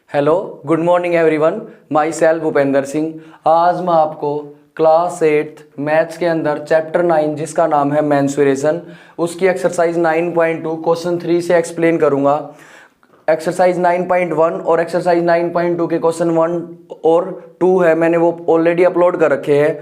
Hello, good morning everyone. My self Bhupendra Singh. आज मैं आपको क्लास 8 मैथ्स के अंदर चैप्टर 9 जिसका नाम है मेंसुरेशन, उसकी एक्सरसाइज 9.2 क्वेश्चन 3 से एक्सप्लेन करूंगा। एक्सरसाइज 9.1 और एक्सरसाइज 9.2 के क्वेश्चन 1 और 2 है, मैंने वो ऑलरेडी अपलोड कर रखे हैं।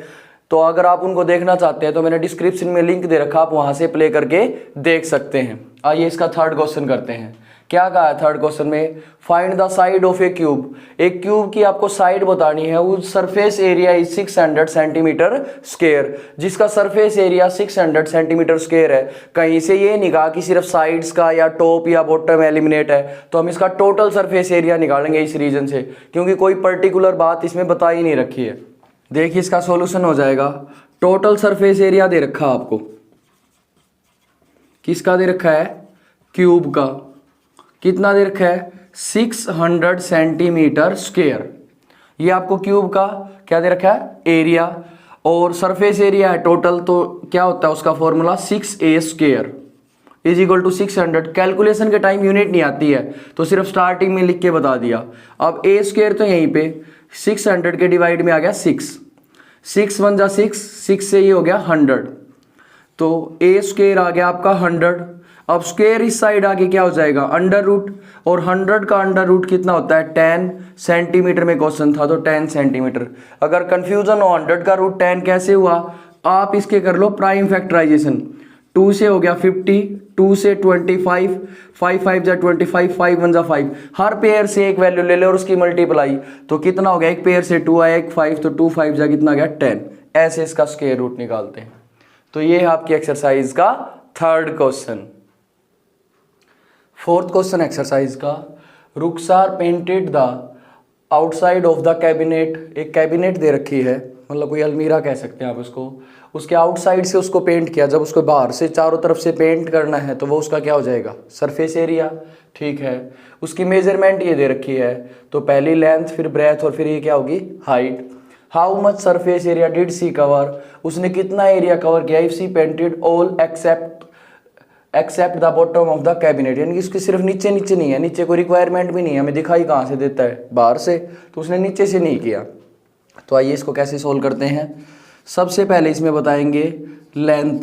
तो अगर आप उनको देखना चाहते हैं तो मैंने डिस्क्रिप्शन में लिंक दे रखा, आप वहां से प्ले करके देख सकते हैं। आइए इसका थर्ड क्वेश्चन करते हैं। क्या कहा है थर्ड क्वेश्चन में? Find the side of A cube. एक क्यूब की आपको साइड बतानी है। उस surface area is 600 centimetre square, जिसका सरफेस एरिया 600 सेंटीमीटर स्क्वायर है। कहीं से ये नहीं कहा कि सिर्फ साइड्स का या टॉप या बॉटम एलिमिनेट है, तो हम इसका टोटल सरफेस एरिया निकालेंगे इस रीजन से, क्योंकि कोई पर्टिकुलर बात इसमें बताई नहीं रखी है। देखिए इसका सॉल्यूशन हो जाएगा। टोटल सरफेस एरिया दे रखा आपको, किसका दे रखा है? क्यूब का। कितना दे रखा है? 600 सेंटीमीटर स्क्वायर। ये आपको क्यूब का क्या दे रखा है? एरिया। और सरफेस एरिया है टोटल, तो क्या होता है उसका formula? 6a square is equal to 600। Calculation के टाइम यूनिट नहीं आती है तो सिर्फ स्टार्टिंग में लिख के बता दिया। अब a स्क्वायर तो यहीं पे 600 के डिवाइड में आ गया 6 1 जा 6 से ये हो गया 100, तो a स्क्वायर आ गया आपका 100। अब स्क्वायर इस साइड आके क्या हो जाएगा? अंडर रूट, और 100 का अंडर रूट कितना होता है? 10 सेंटीमीटर में क्वेश्चन था तो 10 सेंटीमीटर। अगर कंफ्यूजन हो 100 का रूट 10 कैसे हुआ, आप इसके कर लो प्राइम फैक्टराइजेशन। 2 से हो गया 50, 2 से 25, 5 5 जा 25, 5 1 जा 5। हर पेयर से एक वैल्यू ले लो और उसकी मल्टीप्लाई, तो कितना हो गया? एक पेयर से 2 आया, एक 5, तो 2 5 जा कितना गया? 10। ऐसे इसका स्क्वायर रूट निकालते हैं। तो ये है आपकी एक्सरसाइज का third question. Fourth question exercise का, Rukhsar painted the outside of the cabinet. एक कैबिनेट दे रखी है, मतलब कोई अलमीरा कह सकते हैं आप उसको। उसके आउटसाइड से उसको पेंट किया, जब उसको बाहर से चारों तरफ से पेंट करना है तो वो उसका क्या हो जाएगा? Surface area. ठीक है, उसकी मेजरमेंट ये दे रखी है, तो पहली लेंथ, फिर ब्रेथ, और फिर ये क्या होगी? Height. How much surface area did she cover. उसने कितना एरिया कवर किया? If she painted all except the bottom of the cabinet, यानी कि उसके सिर्फ नीचे नीचे नहीं है, नीचे कोई रिक्वायरमेंट भी नहीं है, हमें दिखाई कहाँ से देता है? बाहर से, तो उसने नीचे से नहीं किया। तो आइए इसको कैसे सोल्व करते हैं। सबसे पहले इसमें बताएंगे लेंथ,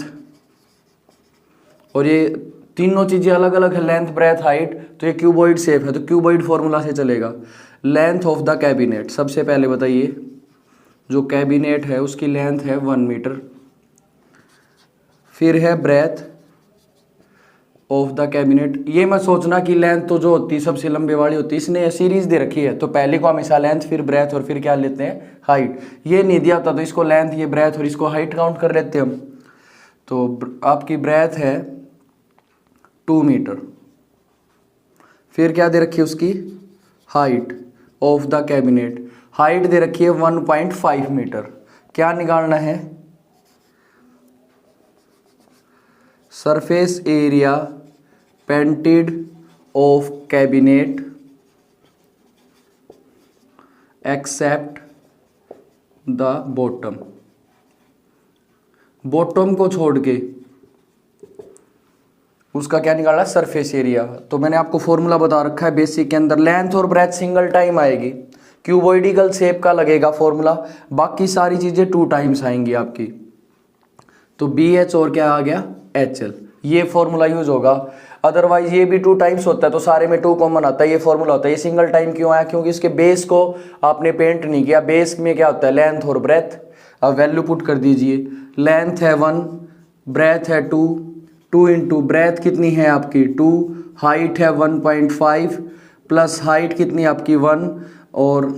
और ये तीनों चीजें अलग अलग है, लेंथ ब्रेथ हाइट। तो ये क्यूबॉइड शेप है तो क्यूबॉइड फॉर्मूला से चलेगा। लेंथ ऑफ द कैबिनेट, सबसे पहले बताइए जो कैबिनेट है उसकी लेंथ है 1 मीटर। फिर है ब्रेथ ऑफ द कैबिनेट। ये मत सोचना कि लेंथ तो जो होती है सबसे लंबे वाली होती है, इसने सीरीज दे रखी है तो पहले को हमेशा लेंथ, फिर ब्रेथ, और फिर क्या लेते हैं? हाइट। ये नहीं दिया था तो इसको लेंथ, ये ब्रेथ और इसको हाइट काउंट कर लेते हैं हम। तो आपकी ब्रेथ है 2 मीटर। फिर क्या दे रखी है उसकी? Height of the cabinet. Height दे रखी है 1.5 मीटर। क्या निकालना है? Surface area painted of cabinet except the bottom. Bottom को छोड़ के उसका क्या निकाला? Surface area. तो मैंने आपको फॉर्मूला बता रखा है बेसिक के अंदर। लेंथ और ब्रेथ सिंगल टाइम आएगी, क्यूबॉइडिकल शेप का लगेगा फॉर्मूला, बाकी सारी चीजें 2 टाइम्स आएंगी आपकी। तो BH और क्या आ गया? HL। ये फॉर्मूला यूज होगा। अदरवाइज ये भी 2 टाइम्स होता है तो सारे में 2 कॉमन आता है, ये फॉर्मूला होता है। ये सिंगल टाइम क्यों आया? क्योंकि इसके बेस को आपने पेंट नहीं किया। बेस में क्या होता है? लेंथ और ब्रेथ। अब वैल्यू पुट कर दीजिए। लेंथ है 1, ब्रेथ है 2, 2 इंटू ब्रेथ कितनी है आपकी? 2, हाइट है 1.5 प्लस हाइट कितनी आपकी? 1, और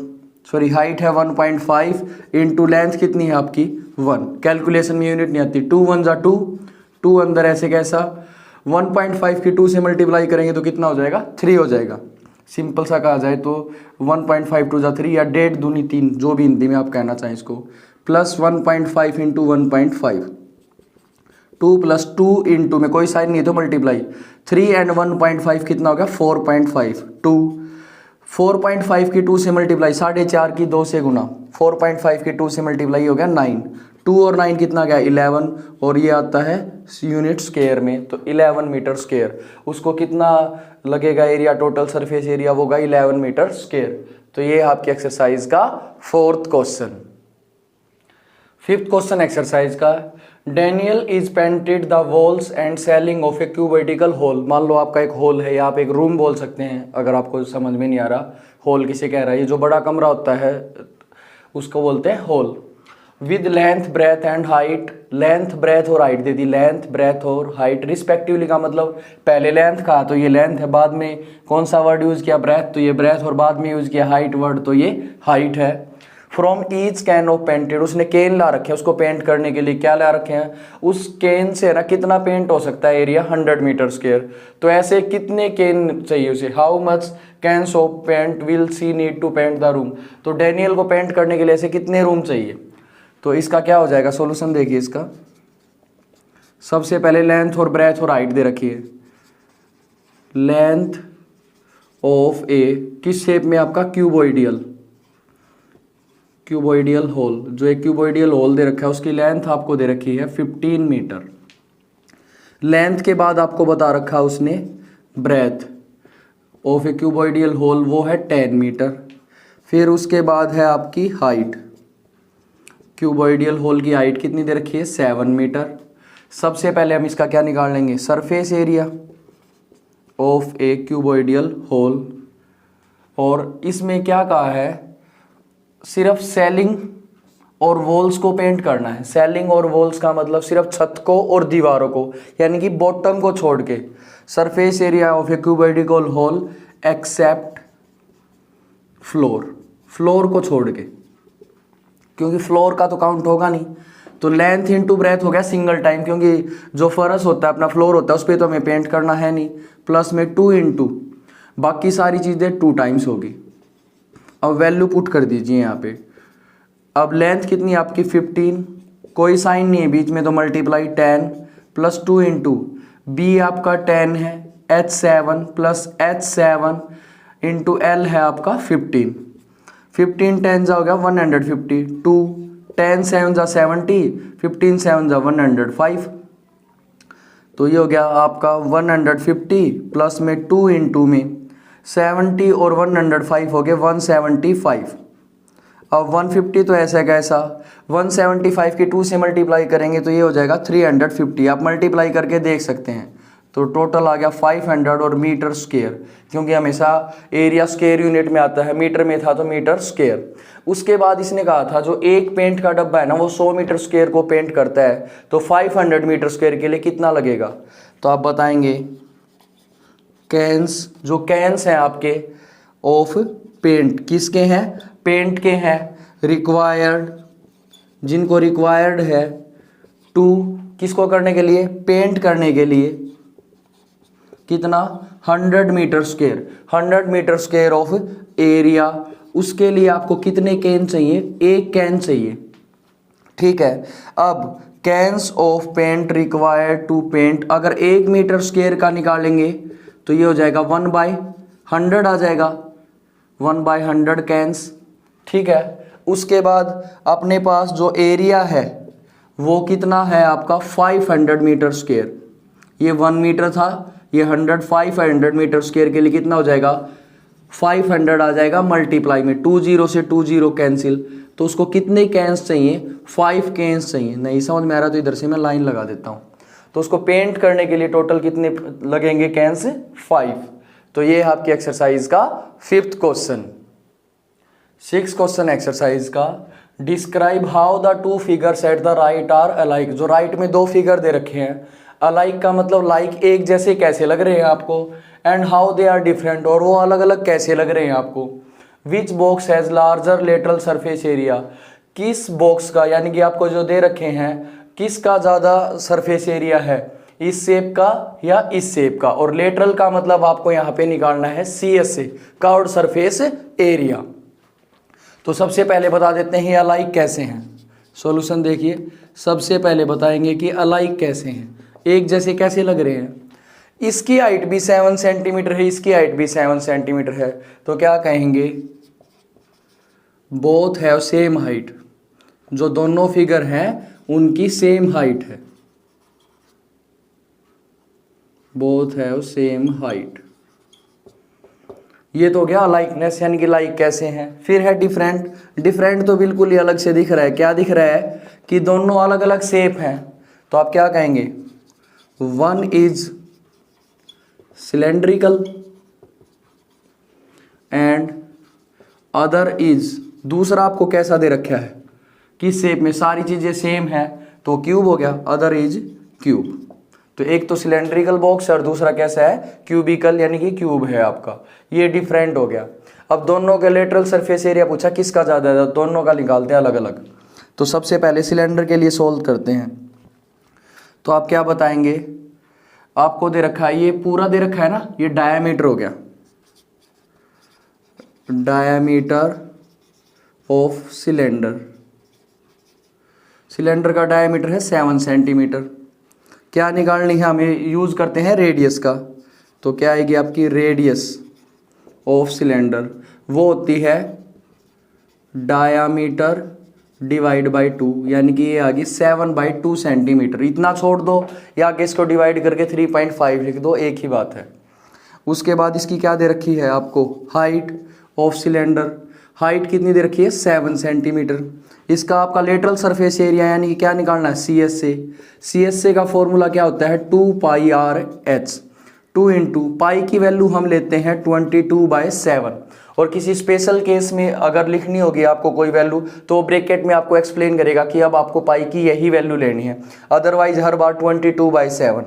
सॉरी हाइट है 1.5 इंटू लेंथ कितनी है आपकी? 1। कैलकुलेशन में यूनिट नहीं आती। 2 1 जा 2, 2 अंदर ऐसे कैसा? 1.5 की 2 से मल्टीप्लाई करेंगे तो कितना हो जाएगा? 3 हो जाएगा। सिंपल सा कहा जाए तो 1.5 2 जा 3, या 1.5 दूनी 3, जो भी हिंदी में आप कहना चाहें इसको, प्लस 1.5 इंटू 1.5, 2 प्लस 2 इंटू में कोई साइन नहीं है तो मल्टीप्लाई, 3 एंड 1.5 कितना हो गया? 4.5। 2 4.5 की 2 से मल्टीप्लाई, 4.5 की 2 से गुना, 4.5 की 2 से मल्टीप्लाई हो गया 9। 2 और 9 कितना गया 11, और ये आता है यूनिट स्क्वायर में, तो 11 मीटर स्क्वायर। उसको कितना लगेगा एरिया, टोटल सरफेस एरिया वो होगा 11 मीटर स्क्वायर। तो ये आपकी एक्सरसाइज का 4th question. 5th question exercise का, Daniel is painted the walls and ceiling of a cubical hall. मान लो आपका एक हॉल है, या आप एक रूम बोल सकते हैं अगर आपको समझ में नहीं आ रहा हॉल किसे कह रहा है। ये जो बड़ा कमरा होता है उसको बोलते हैं hall. With length breadth and height, length breadth और हाइट दे दी, लेंथ ब्रेथ और हाइट रिस्पेक्टिवली का मतलब पहले लेंथ का तो ये लेंथ है, बाद में कौन सा वर्ड यूज किया ब्रेथ, तो ये ब्रेथ, और बाद में यूज किया हाइट वर्ड, तो ये हाइट है। From each can of painted, उसने केन ला रखे हैं, उसको पेंट करने के लिए क्या ला रखे हैं, उस केन से ना कितना पेंट हो सकता है एरिया 100 मीटर स्क्वायर। तो ऐसे कितने केन चाहिए उसे, how much cans of paint will she need to paint the room. तो डेनियल को पेंट करने के लिए ऐसे कितने रूम चाहिए, तो इसका क्या हो जाएगा सॉल्यूशन देखिए इसका। सबसे पहले लेंथ और ब्रेथ और हाइट दे रखी है, लेंथ ऑफ ए किस शेप में आपका क्यूबॉइडियल, क्यूबॉइडियल होल, जो एक क्यूबॉइडियल होल दे रखा है उसकी लेंथ आपको दे रखी है 15 मीटर। लेंथ के बाद आपको बता रखा है उसने breath of a cuboidal whole, वो है 10 मीटर। फिर उसके बाद है आपकी हाइट, क्यूबॉइडियल होल की हाइट कितनी दे रखी है 7 मीटर। सबसे पहले हम इसका क्या निकाल लेंगे, surface area of a cuboidal hall, और इसमें क्या कहा है, सिर्फ सेलिंग और वॉल्स को पेंट करना है। सेलिंग और वॉल्स का मतलब सिर्फ छत को और दीवारों को, यानी कि बॉटम को छोड़ के। Surface area of a cuboidal hall except floor, floor को छोड़ के, क्योंकि फ्लोर का तो काउंट होगा नहीं। तो लेंथ इनटू ब्रेथ हो गया सिंगल टाइम, क्योंकि जो फर्श होता है अपना फ्लोर होता है उस पर तो हमें पेंट करना है नहीं, प्लस में 2 इंटू बाकी सारी चीज़ें 2 टाइम्स होगी। अब वैल्यू पुट कर दीजिए यहाँ पे। अब लेंथ कितनी आपकी 15, कोई साइन नहीं है बीच में तो मल्टीप्लाई 10 प्लस 2 इंटू बी आपका 10 है, H7 plus H7 into L है आपका 15। 15 10 जा हो गया 150, 2 10 7 जा 70, 15 7 जा 105। तो ये हो गया आपका 150 प्लस में 2 इंटू में 70 और 105 हो गए 175। अब 150 तो ऐसा कैसा, 175 की 2 से मल्टीप्लाई करेंगे तो ये हो जाएगा 350। आप मल्टीप्लाई करके देख सकते हैं, तो टोटल आ गया 500 और मीटर स्क्वायर, क्योंकि हमेशा एरिया स्क्वायर यूनिट में आता है, मीटर में था तो मीटर स्क्वायर। उसके बाद इसने कहा था जो एक पेंट का डब्बा है ना वो 100 मीटर स्क्वायर को पेंट करता है, तो 500 मीटर स्क्वायर के लिए कितना लगेगा। तो आप बताएंगे कैंस, जो कैंस हैं आपके ऑफ पेंट किसके हैं, पेंट के हैं, रिक्वायर्ड, जिनको रिक्वायर्ड है टू किसको करने के लिए, पेंट करने के लिए, कितना 100 metre square, 100 metre square of area. उसके लिए आपको कितने कैन चाहिए, एक कैन चाहिए, ठीक है। अब cans of paint required to paint, अगर 1 मीटर स्क्वायर का निकालेंगे तो ये हो जाएगा 1/100 आ जाएगा, 1/100 कैंस, ठीक है। उसके बाद अपने पास जो एरिया है वो कितना है आपका 500 मीटर स्क्वायर, ये 1 मीटर था, ये 500 मीटर स्क्वायर के लिए कितना हो जाएगा 500 आ जाएगा, मल्टीप्लाई में 2 0 से 2 0 कैंसिल, तो उसको कितने कैंस चाहिए, 5 कैंस चाहिए। नहीं समझ में आ रहा तो इधर से मैं लाइन लगा देता हूँ। तो उसको पेंट करने के लिए टोटल कितने लगेंगे कैंस, 5। तो ये आपकी एक्सरसाइज का 5th question. 6th question exercise का, describe how the 2 figures at the right are alike. जो राइट में 2 फिगर दे रखे हैं, अलाइक का मतलब लाइक एक जैसे कैसे लग रहे हैं आपको, and how they are different, और वो अलग अलग कैसे लग रहे हैं आपको। Which box has larger lateral surface area, किस बॉक्स का, यानी कि आपको जो दे रखे हैं किसका ज़्यादा सरफेस एरिया है, इस शेप का या इस शेप का। और लेटरल का मतलब आपको यहाँ पे निकालना है CS से, कर्व्ड सरफेस एरिया। तो सबसे पहले बता देते हैं अलाइक कैसे हैं। सॉल्यूशन देखिए, सबसे पहले बताएंगे कि अलाइक कैसे हैं, एक जैसे कैसे लग रहे हैं। इसकी हाइट भी 7 सेंटीमीटर है, इसकी हाइट भी 7 सेंटीमीटर है, तो क्या कहेंगे, बोथ हैव सेम हाइट। जो दोनों फिगर हैं उनकी सेम हाइट है, बोथ हैव सेम हाइट। ये तो हो गया लाइकनेस, यानी कि लाइक कैसे हैं। फिर है डिफरेंट। डिफरेंट तो बिल्कुल ही अलग से दिख रहा है। क्या दिख रहा है कि दोनों अलग अलग शेप हैं, तो आप क्या कहेंगे, one is cylindrical and other is, दूसरा आपको कैसा दे रखा है, किस शेप में, सारी चीजें सेम है तो क्यूब हो गया, अदर इज क्यूब। तो एक तो सिलेंड्रिकल बॉक्स है और दूसरा कैसा है, क्यूबिकल, यानी कि क्यूब है आपका। ये डिफरेंट हो गया। अब दोनों के लेटरल सरफेस एरिया पूछा किसका ज़्यादा है, दोनों का निकालते हैं अलग अलग। तो सबसे पहले सिलेंडर के लिए सोल्व करते हैं। तो आप क्या बताएंगे, आपको दे रखा है, ये पूरा दे रखा है ना, ये डायामीटर हो गया, डायामीटर ऑफ सिलेंडर। सिलेंडर का डायामीटर है 7 सेंटीमीटर। क्या निकालनी है हमें, यूज करते हैं रेडियस का। तो क्या आएगी आपकी रेडियस ऑफ सिलेंडर, वो होती है डायामीटर डिवाइड बाई 2, यानी कि ये आ गई 7/2 सेंटीमीटर। इतना छोड़ दो या आगे इसको डिवाइड करके 3.5 लिख दो, एक ही बात है। उसके बाद इसकी क्या दे रखी है आपको, हाइट ऑफ सिलेंडर। हाइट कितनी दे रखी है, 7 सेंटीमीटर। इसका आपका लेटरल सरफेस एरिया यानी कि क्या निकालना है, CSA। CSA का फॉर्मूला क्या होता है, 2πRH। 2 इंटू पाई की वैल्यू हम लेते हैं 22/7। और किसी स्पेशल केस में अगर लिखनी होगी आपको कोई वैल्यू, तो ब्रैकेट में आपको एक्सप्लेन करेगा कि अब आपको पाई की यही वैल्यू लेनी है, अदरवाइज हर बार 22/7।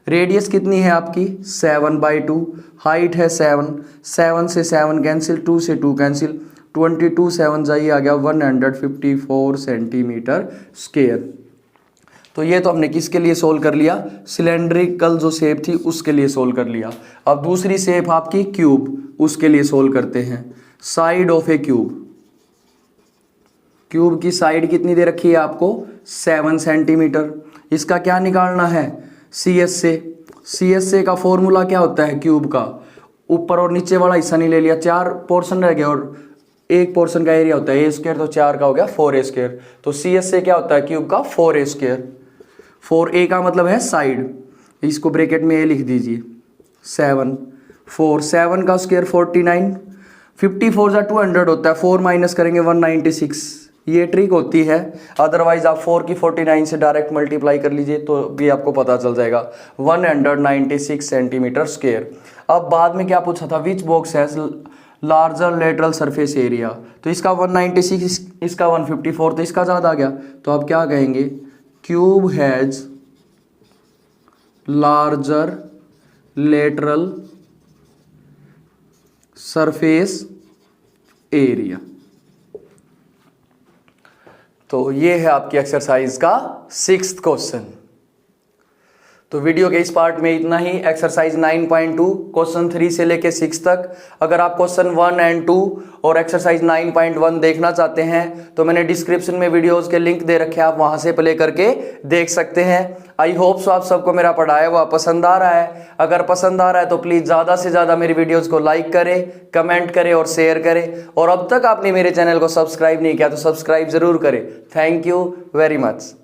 रेडियस कितनी है आपकी, 7/2। हाइट है 7, 7 से 7 कैंसिल, 2 से 2 कैंसिल, 22 7 जाइए आ गया 154 सेंटीमीटर स्क्वायर। तो ये तो हमने किसके लिए सोल्व कर लिया, सिलेंड्रिकल जो शेप थी उसके लिए सोल्व कर लिया। अब दूसरी शेप आपकी क्यूब, उसके लिए सोल्व करते हैं। Side of A cube, cube की साइड कितनी दे रखी है आपको, 7 सेंटीमीटर। इसका क्या निकालना है, CSA। CSA का फॉर्मूला क्या होता है क्यूब का, ऊपर और नीचे वाला हिस्सा नहीं ले लिया, 4 पोर्शन रह गया और एक पोर्शन का एरिया होता है A², तो 4 का हो गया 4A²। तो CSA क्या होता है क्यूब का, 4A²। 4A का मतलब है साइड, इसको ब्रैकेट में A लिख दीजिए, 7 4 7 का स्क्वायर 49, 54 जा 200 होता है, 4 माइनस करेंगे 196। ये ट्रिक होती है, अदरवाइज आप 4 की 49 से डायरेक्ट मल्टीप्लाई कर लीजिए तो भी आपको पता चल जाएगा, 196 सेंटीमीटर स्क्वायर। अब बाद में क्या पूछा था, विच box has larger lateral surface area. तो इसका 196, इसका 154, तो इसका ज़्यादा आ गया। तो आप क्या कहेंगे, cube has larger lateral surface area. तो ये है आपकी एक्सरसाइज का 6th क्वेश्चन। तो वीडियो के इस पार्ट में इतना ही। एक्सरसाइज 9.2 क्वेश्चन 3 से लेके 6 तक। अगर आप क्वेश्चन 1 एंड 2 और एक्सरसाइज 9.1 देखना चाहते हैं तो मैंने डिस्क्रिप्शन में वीडियोस के लिंक दे रखे हैं, आप वहां से प्ले करके देख सकते हैं। आई होप सो आप सबको मेरा पढ़ाया हुआ पसंद आ रहा है। अगर पसंद आ रहा है तो प्लीज़ ज़्यादा से ज़्यादा मेरी वीडियोज़ को लाइक करें, कमेंट करें और शेयर करें। और अब तक आपने मेरे चैनल को सब्सक्राइब नहीं किया तो सब्सक्राइब ज़रूर करें। Thank you very much.